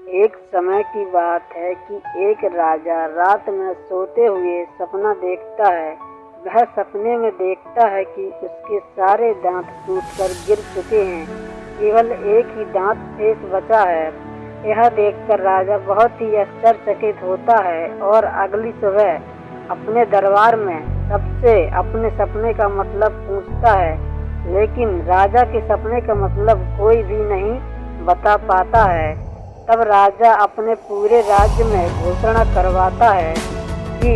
एक समय की बात है कि एक राजा रात में सोते हुए सपना देखता है। वह सपने में देखता है कि उसके सारे दांत टूटकर गिर चुके हैं, केवल एक ही दांत शेष बचा है। यह देखकर राजा बहुत ही आश्चर्यचकित होता है और अगली सुबह अपने दरबार में सबसे अपने सपने का मतलब पूछता है, लेकिन राजा के सपने का मतलब कोई भी नहीं बता पाता है। तब राजा अपने पूरे राज्य में घोषणा करवाता है कि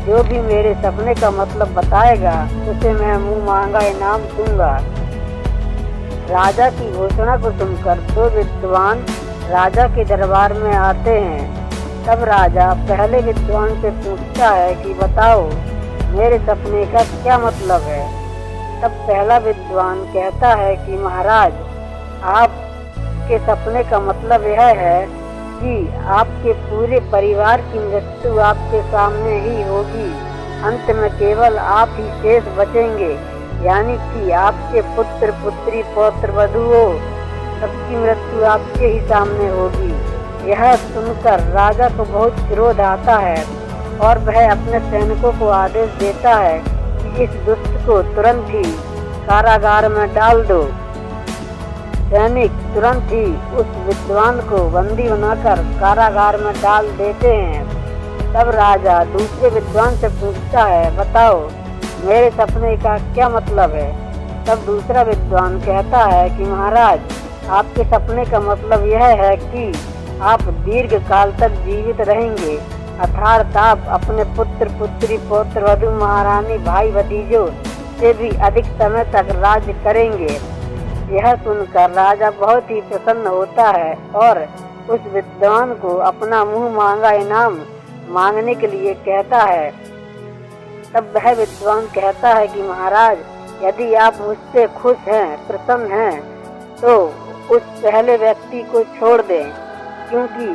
जो भी मेरे सपने का मतलब बताएगा उसे मैं मुंह मांगा इनाम दूंगा। राजा की घोषणा को सुनकर दो विद्वान राजा के दरबार में आते हैं। तब राजा पहले विद्वान से पूछता है कि बताओ मेरे सपने का क्या मतलब है। तब पहला विद्वान कहता है कि महाराज, आपके सपने का मतलब यह है कि आपके पूरे परिवार की मृत्यु आपके सामने ही होगी। अंत में केवल आप ही शेष बचेंगे, यानी कि आपके पुत्र पुत्री पौत्र वधुओं सबकी मृत्यु आपके ही सामने होगी। यह सुनकर राजा को बहुत क्रोध आता है और वह अपने सैनिकों को आदेश देता है कि इस दुष्ट को तुरंत ही कारागार में डाल दो। सैनिक तुरंत ही उस विद्वान को बंदी बनाकर कारागार में डाल देते हैं। तब राजा दूसरे विद्वान से पूछता है, बताओ मेरे सपने का क्या मतलब है। तब दूसरा विद्वान कहता है कि महाराज, आपके सपने का मतलब यह है कि आप दीर्घ काल तक जीवित रहेंगे, अर्थात आप अपने पुत्र पुत्री पौत्र वधु महारानी भाई भतीजों से भी अधिक समय तक राज्य करेंगे। यह सुनकर राजा बहुत ही प्रसन्न होता है और उस विद्वान को अपना मुंह मांगा इनाम मांगने के लिए कहता है। तब वह विद्वान कहता है कि महाराज, यदि आप मुझसे खुश हैं, प्रसन्न हैं, तो उस पहले व्यक्ति को छोड़ दें, क्योंकि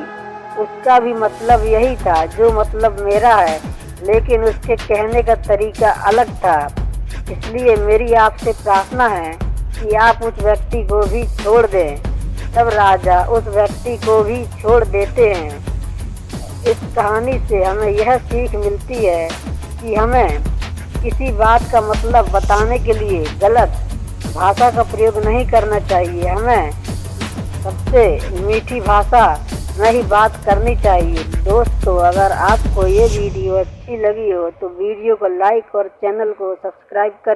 उसका भी मतलब यही था जो मतलब मेरा है, लेकिन उसके कहने का तरीका अलग था। इसलिए मेरी आपसे प्रार्थना है कि आप उस व्यक्ति को भी छोड़ दें। तब राजा उस व्यक्ति को भी छोड़ देते हैं। इस कहानी से हमें यह सीख मिलती है कि हमें किसी बात का मतलब बताने के लिए गलत भाषा का प्रयोग नहीं करना चाहिए। हमें सबसे मीठी भाषा में ही बात करनी चाहिए। दोस्तों, अगर आपको ये वीडियो अच्छी लगी हो तो वीडियो को लाइक और चैनल को सब्सक्राइब करें।